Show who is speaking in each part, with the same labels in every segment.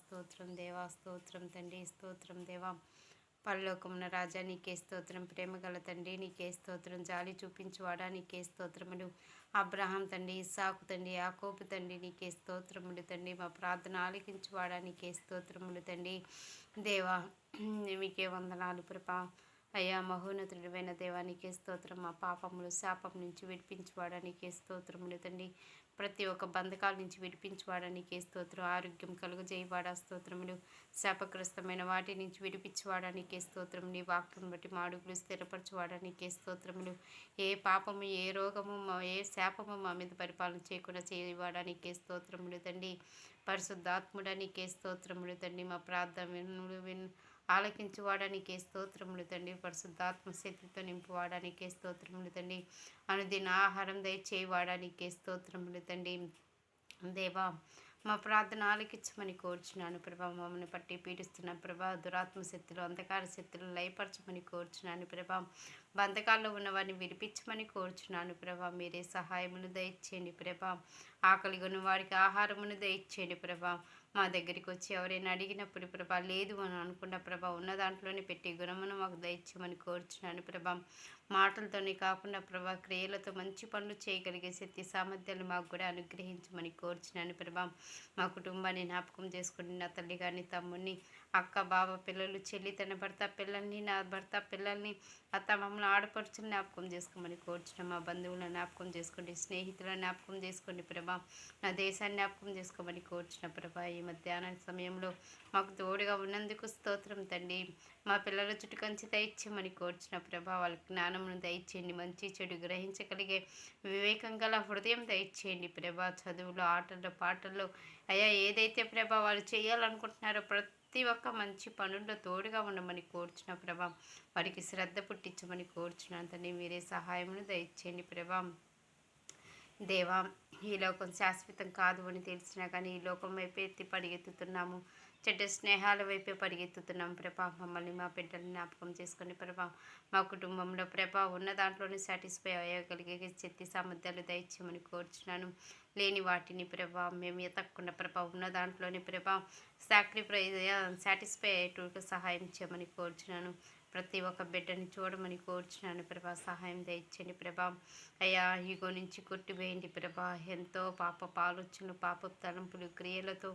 Speaker 1: స్తోత్రం దేవా, స్తోత్రం తండ్రి, స్తోత్రం దేవా. పరలోకమున రాజా నీకే స్తోత్రం. ప్రేమగల తండ్రి నీకే స్తోత్రం. జాలి చూపించువాడా నీకే స్తోత్రములు. అబ్రహాం తండ్రి, ఇస్సాకు తండ్రి, యాకోబు తండ్రి నీకే స్తోత్రములు తండ్రి. మా ప్రార్థన ఆలకించువాడా నీకే స్తోత్రములు తండ్రి. దేవా మీకే వందనాలు ప్రభా. అయ్యా మహోన్నతుడైన దేవానికే స్తోత్రం. మా పాపములు శాపం నుంచి విడిపించువాడానికి స్తోత్రములు తండ్రి. ప్రతి ఒక్క బంధకాల నుంచి విడిపించువాడానికి స్తోత్రం. ఆరోగ్యం కలుగజేయవాడా స్తోత్రములు. శాపగ్రస్తమైన వాటి నుంచి విడిపించువాడానికి స్తోత్రం. నీ వాక్యం బట్టి మా అడుగులు స్థిరపరచువాడానికి స్తోత్రములు. ఏ పాపము, ఏ రోగము, ఏ శాపము మా మీద పరిపాలన చేయకుండా చేయవాడానికి స్తోత్రములు తండ్రి. పరిశుద్ధాత్ముడానికి స్తోత్రములు తండ్రి. మా ప్రార్థన ఆలకించువాడానికి స్తోత్రములు తండ్రి. పరిశుద్ధాత్మ శక్తితో నింపువాడానికి స్తోత్రములు తండ్రి. అనుదిన ఆహారం దయచేయవాడానికి స్తోత్రములు తండ్రి. దేవా మా ప్రార్థన ఆలకించమని కోరుచున్నాను ప్రభా. మమ్మల్ని పట్టి పీడిస్తున్న ప్రభా, దురాత్మ శక్తులు, అంధకార శక్తులు లయపరచమని కోరుచున్నాను ప్రభా. బంధకాల్లో ఉన్నవారిని విడిపించమని కోరుచున్నాను ప్రభా. మీరే సహాయమును దయచేయండి ప్రభా. ఆకలిగొన్న వారికి ఆహారమును దయచేయండి ప్రభా. మా దగ్గరికి వచ్చి ఎవరైనా అడిగినప్పుడు ప్రభా లేదు అని అనుకున్న ప్రభా, ఉన్న దాంట్లోనే పెట్టి గుణమును మాకు దయచేయమని కోరుచున్నాను ప్రభా. మాటలతోనే కాకుండా ప్రభా, క్రియలతో మంచి పనులు చేయగలిగే శక్తి సామర్థ్యాలు మాకు కూడా అనుగ్రహించమని కోరుచున్నాను ప్రభా. మా కుటుంబాన్ని జ్ఞాపకం చేసుకుని నా తల్లి గారిని, తమ్ముడిని, అక్క, బావ, పిల్లలు, చెల్లి, తన భర్త పిల్లల్ని, నా భర్త పిల్లల్ని, అత్త మమ్మల్ని ఆడపడుచుని జ్ఞాపకం చేసుకోమని కోరుచున్నాం. మా బంధువులను జ్ఞాపకం చేసుకోండి, స్నేహితులను జ్ఞాపకం చేసుకోండి ప్రభా. నా దేశాన్ని జ్ఞాపకం చేసుకోమని కోరుచున్న ప్రభా. ఈ మధ్యాహ్న సమయంలో మాకు తోడుగా ఉన్నందుకు స్తోత్రం తండ్రి. మా పిల్లల చుట్టుకంచి దయచేయమని కోరుచున్న ప్రభా. వాళ్ళకి జ్ఞానమును దయచేయండి, మంచి చెడు గ్రహించగలిగే వివేకం గల హృదయం దయచేయండి ప్రభా. చదువులో, ఆటల్లో, పాటల్లో అయ్యా ఏదైతే ప్రభా వాళ్ళు చేయాలనుకుంటున్నారో ప్రతి ఒక్క మంచి పనుల్లో తోడుగా ఉండమని కోరుచున్న ప్రభా. వారికి శ్రద్ధ పుట్టించమని కోరుచున్నాను తండ్రి. మీరే సహాయమును దయచేయండి ప్రభా. దేవా ఈ లోకం శాశ్వతం కాదు అని తెలిసినా కానీ ఈ లోకం వైపే ఎత్తి పరిగెత్తుతున్నాము. చెడ్డ స్నేహాల వైపే పరిగెత్తుతున్నాం ప్రభా. మమ్మల్ని, మా బిడ్డలను జ్ఞాపకం చేసుకుని ప్రభా. మా కుటుంబంలో ప్రభా ఉన్న దాంట్లోనే సాటిస్ఫై అయ్యగలిగే శక్తి సామర్థ్యాలు దయచేయమని కోరుచున్నాను. లేని వాటిని ప్రభా మేము ఎతక్కుండా ప్రభా ఉన్న దాంట్లోనే ప్రభా సాటిస్ఫై అయ్యేటట్టు సహాయం చేయమని కోరుచున్నాను. ప్రతి ఒక్క బిడ్డని చూడమని కోరుచున్నాను ప్రభా. సహాయం దయచేయండి ప్రభా. అయ్యా ఈగో నుంచి కొట్టివేయండి ప్రభా. ఎంతో పాపపు ఆలోచనలు, పాపపు తలంపులు, క్రియలతో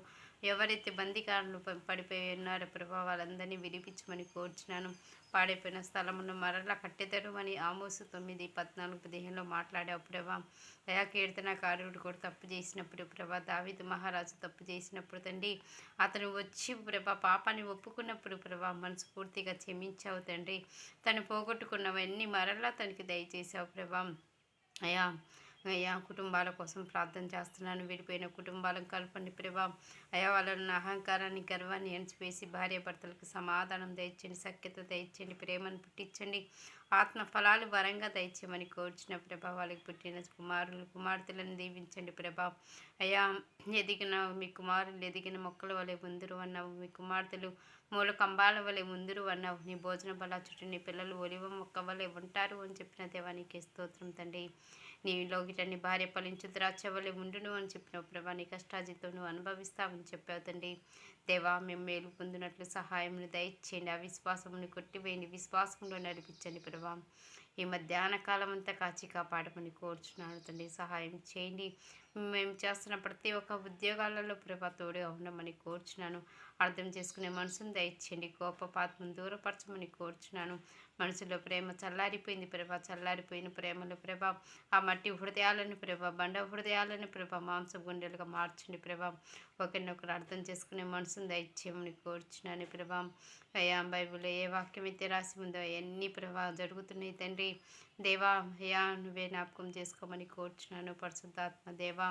Speaker 1: ఎవరైతే బందీకారులు పడిపోయి ఉన్నారో ప్రభా వాళ్ళందరినీ విడిపించమని కోరుచున్నాను. పాడైపోయిన స్థలమును మరలా కట్టెదరుమని ఆమోసు 9:14-15 మాట్లాడావు ప్రభా. అయా కీర్తనకారుడు కూడా తప్పు చేసినప్పుడు ప్రభా, దావీదు మహారాజు తప్పు చేసినప్పుడు తండ్రి అతను వచ్చి ప్రభా పాపాన్ని ఒప్పుకున్నప్పుడు ప్రభా మనస్ఫూర్తిగా క్షమించావు తండ్రి. తను పోగొట్టుకున్నవన్నీ మరలా తనకి దయచేసావు ప్రభా. అయ్యా కుటుంబాల కోసం ప్రార్థన చేస్తున్నాను. విడిపోయిన కుటుంబాలను కలపండి ప్రభా. అయ్యా వాళ్ళని అహంకారాన్ని, గర్వాన్ని ఎణిచివేసి భార్యాభర్తలకు సమాధానం దయచేయండి, సఖ్యత దయచేయండి, ప్రేమను పుట్టించండి, ఆత్మ ఫలాలు వరంగా దయచేయమని కోరుచున్న ప్రభా. వాళ్ళకి పుట్టిన కుమారులు, కుమార్తెలను దీవించండి ప్రభా. అయ్యా ఎదిగిన మీ కుమారులు ఎదిగిన మొక్కల వలె ముందురు అన్నావు, మీ కుమార్తెలు మూల కంబాల వలె ముందురు అన్నావు. నీ భోజన బల చుట్టూ నీ పిల్లలు ఒలివ మొక్క వలె ఉంటారు అని చెప్పిన దేవానికి స్తోత్రం తండ్రి. నీలోగిటన్ని భార్య ఫలించు ద్రాక్ష వలె ఉండును అని చెప్పినావు ప్రభా. నీ కష్టాజితో నువ్వు అనుభవిస్తావని చెప్పావు తండ్రి. దేవా మేము మేలు పొందినట్లు సహాయమును దయచేయండి. ఆ విశ్వాసమును కొట్టివేయండి, విశ్వాసంలో నడిపించండి ప్రభా. ఈ మధ్యాహ్న కాలం అంతా కాచి కాపాడమని కోరుచున్నాను తండ్రి. సహాయం చేయండి. మేము చేస్తున్న ప్రతి ఒక్క ఉద్యోగాలలో ప్రభా తోడుగా ఉండమని కోరుచున్నాను. అర్థం చేసుకునే మనసును దయచేయండి. కోపపాత్మను దూరపరచమని కోరుచున్నాను. మనసులో ప్రేమ చల్లారిపోయింది ప్రభా. చల్లారిపోయిన ప్రేమలో ప్రభా ఆ మట్టి హృదయాలను ప్రభా, బండ హృదయాలను ప్రభా మాంస గుండెలుగా మార్చండి ప్రభా. ఒకరినొకరు అర్థం చేసుకునే మనసును దయచేయమని కోరుచున్నాను ప్రభా. అయ్యా బైబిల్లో ఏ వాక్యం అయితే రాసి ఉందో అవన్నీ ప్రభా జరుగుతున్నాయి తండ్రి. దేవా అయ్యా నువ్వే జ్ఞాపకం చేసుకోమని కోరుచున్నాను. పరిశుద్ధాత్మ దేవా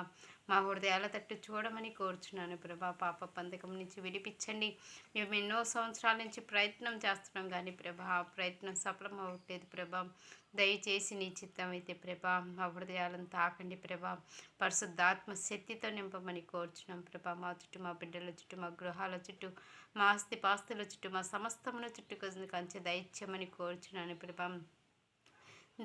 Speaker 1: మా హృదయాల తట్టు చూడమని కోరుచున్నాను ప్రభా. పాప బంధకం నుంచి విడిపించండి. మేము ఎన్నో సంవత్సరాల నుంచి ప్రయత్నం చేస్తున్నాం కానీ ప్రభా ఆ ప్రయత్నం సఫలం అవ్వట్లేదు ప్రభా. దయచేసి నీ చిత్తం అయితే ప్రభా మా హృదయాలను తాకండి ప్రభా. పరిశుద్ధాత్మ శక్తితో నింపమని కోరుచున్నాం ప్రభా. మా చుట్టూ, మా బిడ్డల చుట్టూ, మా గృహాల చుట్టూ, మా ఆస్తి పాస్తుల చుట్టూ, మా సమస్తముల చుట్టూ కంచె దయచేయమని కోరుచున్నాను ప్రభా.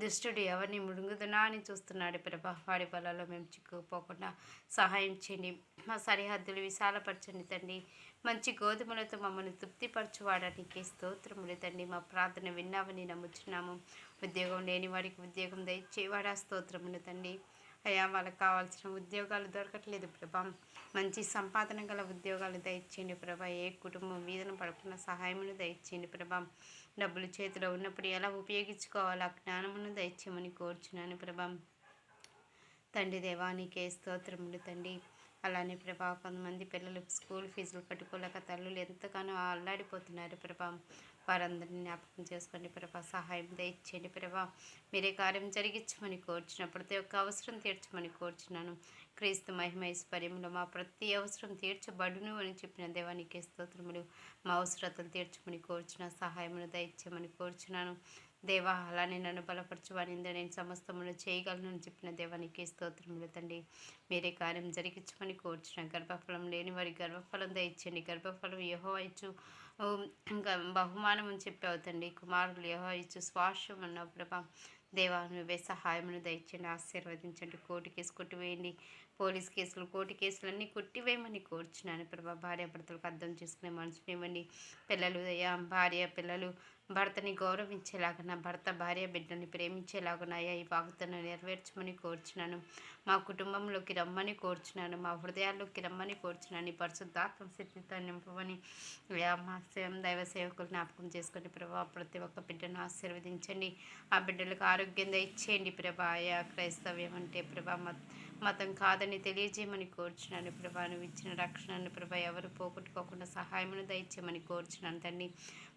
Speaker 1: దుష్టుడు ఎవరిని మృంగుదునా అని చూస్తున్నాడు ప్రభా. వాడి బలలో మేము చిక్కుకుపోకుండా సహాయం చేయండి. మా సరిహద్దులు విశాలపరచండి తండ్రి. మంచి గోధుమలతో మమ్మల్ని తృప్తిపరచువాడానికి స్తోత్రములు తండ్రి. మా ప్రార్థన విన్నామని నమ్ముచున్నాము. ఉద్యోగం లేని వారికి ఉద్యోగం దయచేవాడా స్తోత్రములు తండ్రి. అయ్యా, వాళ్ళకి కావాల్సిన ఉద్యోగాలు దొరకట్లేదు ప్రభా. మంచి సంపాదన గల ఉద్యోగాలు దయచేయండి ప్రభా. ఏ కుటుంబం వీధన పడకుండా సహాయమును దయచేయండి ప్రభా. డబ్బులు చేతిలో ఉన్నప్పుడు ఎలా ఉపయోగించుకోవాలో ఆ జ్ఞానమును దయచేయమని కోరుచున్నాను ప్రభా. తండ్రి దేవానికే స్తోత్రములు తండ్రి. అలానే ప్రభా, కొంతమంది పిల్లలు స్కూల్ ఫీజులు కట్టుకోలేక తల్లులు ఎంతగానో అల్లాడిపోతున్నారు ప్రభా. వారందరినీ జ్ఞాపకం చేసుకోండి ప్రభా. సహాయం దయచేయండి ప్రభా. మీరే కార్యం జరిగించమని కోరుచున్న ప్రతి ఒక్క అవసరం తీర్చమని కోరుచున్నాను. క్రీస్తు మహిమ ఐశ్వర్యంలో మా ప్రతి అవసరం తీర్చబడును అని చెప్పిన దేవానికి స్తోత్రములు. మా అవసరతలు తీర్చమని కోరుచున్న సహాయమును దయచేయమని కోరుచున్నాను దేవా. అలానే నన్ను బలపరచువాని నేను సమస్తమును చేయగలను అని చెప్పిన దేవానికి స్తోత్రములు తండ్రి. మీరే కార్యం జరిగించమని కోరుచున్న గర్భఫలం లేని వారి గర్భఫలం దయచండి. గర్భఫలం యెహోవా ఇచ్చు ఇంకా బహుమానం అని చెప్పావు తండ్రి. కుమారులు యెహోవా ఇచ్చు స్వాస్థ్యం అన్నావు ప్రభా. దేవా, నువ్వే సహాయమును దయచండి, ఆశీర్వదించండి. కోర్టు కేసు కొట్టివేయండి. పోలీస్ కేసులు, కోర్టు కేసులన్నీ కొట్టివేయమని కోరుచున్నాను ప్రభా. భార్యాభర్తలకు అర్థం చేసుకునే మనసుని ఇవ్వండి. పిల్లలు అయ్యా, భార్య పిల్లలు భర్తని గౌరవించేలాగా, భర్త భార్య బిడ్డని ప్రేమించేలాగా అయ్యా ఈ వాగ్దానం నెరవేర్చమని కోరుచున్నాను. మా కుటుంబంలోకి రమ్మని కోరుచున్నాను. మా హృదయాల్లోకి రమ్మని కోరుచున్నాను. పరిశుద్ధాత్మ శక్తితో నింపమని అయ్యా మా దైవ సేవకులు జ్ఞాపకం చేసుకుని ప్రభా. ప్రతి ఒక్క బిడ్డను ఆశీర్వదించండి. ఆ బిడ్డలకు ఆరోగ్యం ఇచ్చేయండి ప్రభా. అయ్యా, క్రైస్తవ్యం అంటే ప్రభా మతం కాదని తెలియజేయమని కోరుచున్నాను ప్రభా. నువ్వు ఇచ్చిన రక్షణను ప్రభా ఎవరు పోగొట్టుకోకుండా సహాయమును దయచేయమని కోరుచున్నాను తండ్రి.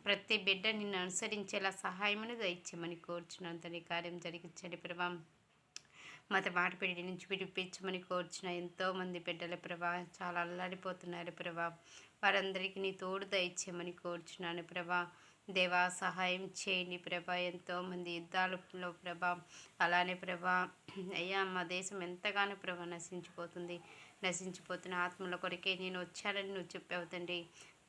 Speaker 1: ప్రతి బిడ్డ నిన్ను అనుసరించేలా సహాయమును దయచేయమని కోరుచున్నాను తండ్రి. కార్యం జరిగించండి ప్రభా. మత మార్పిడి నుంచి విడిపించమని కోరుచున్న ఎంతోమంది బిడ్డల ప్రభా చాలా అల్లాడిపోతున్నారు ప్రభా. వారందరికీ నీ తోడు దయచేయమని కోరుచున్నాను ప్రభా. దేవా, సహాయం చేయండి ప్రభా. ఎంతోమంది యుద్ధాలలో ప్రభా. అలానే ప్రభా అయ్యా, మా దేశం ఎంతగానో ప్రభా నశించిపోతున్న ఆత్మల కొరకే నేను వచ్చానని నువ్వు చెప్పావు తండ్రి.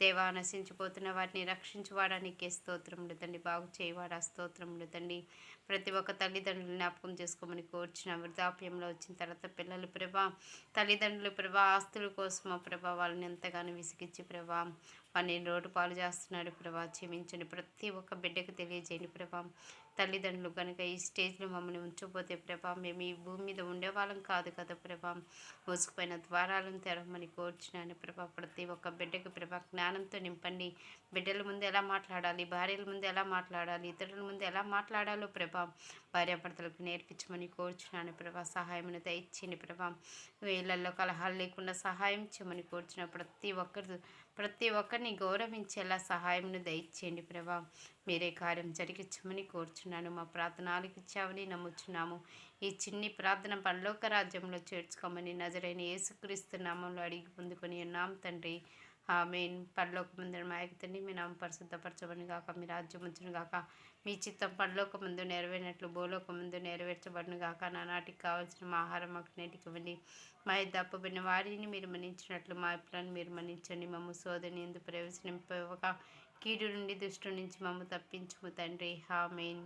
Speaker 1: దేవా, నశించిపోతున్న వారిని రక్షించువాడానికి స్తోత్రములు తండ్రి. బాగు చేయవాడా స్తోత్రములు తండ్రి. ప్రతి ఒక్క తల్లిదండ్రులు జ్ఞాపకం చేసుకోమని కోర్చిన వృద్ధాప్యంలో వచ్చిన తర్వాత పిల్లలు ప్రభా, తల్లిదండ్రులు ప్రభా ఆస్తుల కోసమో ప్రభా వాళ్ళని ఎంతగానో విసిగించి ప్రభా వారిని రోడ్డు పాలు చేస్తున్నాడు ప్రభా. క్షమించండి. ప్రతి ఒక్క బిడ్డకు తెలియజేయండి ప్రభా. తల్లిదండ్రులు కనుక ఈ స్టేజ్లో మమ్మల్ని ఉంచకపోతే ప్రభా మేము ఈ భూమి మీద ఉండేవాళ్ళం కాదు కదా ప్రభా. మూసుకుపోయిన ద్వారాలను తెరవమని కోరుచున్నాను ప్రభా. ప్రతి ఒక్క బిడ్డకు ప్రభా జ్ఞానంతో నింపండి. బిడ్డల ముందు ఎలా మాట్లాడాలి, భార్యల ముందు ఎలా మాట్లాడాలి, ఇతరుల ముందు ఎలా మాట్లాడాలో ప్రభా భార్యాభర్తలకు నేర్పించమని కోరుచున్నాను ప్రభా. సహాయమును దయచేయండి ప్రభా. వీళ్ళల్లో కలహాలు లేకుండా సహాయం చేయమని కోరుచున్న ప్రతి ఒక్కరిని గౌరవించేలా సహాయమును దయచేయండి ప్రభా. మీరే కార్యం జరిగించమని కోరుచున్నాను. మా ప్రార్థన ఆలకించామని నమ్ముచున్నాము. ఈ చిన్ని ప్రార్థన పరలోక రాజ్యంలో చేర్చుకోమని నజరైన యేసుక్రీస్తు నామంలో అడిగి పొందుకొని ఉన్నాం తండ్రి. ఆమేన్. పరలోకమందున మా యొక్క తండ్రి, మీ నామం పరిశుద్ధపరచబడును గాక, మీ రాజ్యం వచ్చును గాక, మీ చిత్తం పరలోకమందు నెరవేరినట్లు భూలోకమందు నెరవేర్చబడును గాక. నానాటికి కావాల్సిన మా ఆహారం మాకు నేటికి ఇవ్వండి. మా తప్పుబడిన వారిని మీరు మన్నించినట్లు మా అప్పులను మీరు మన్నించండి. మమ్మ శోధన ఎందు ప్రవేశింపక కీడు నుండి దుష్టు నుంచి మమ్మ తప్పించుము తండ్రి. ఆమేన్.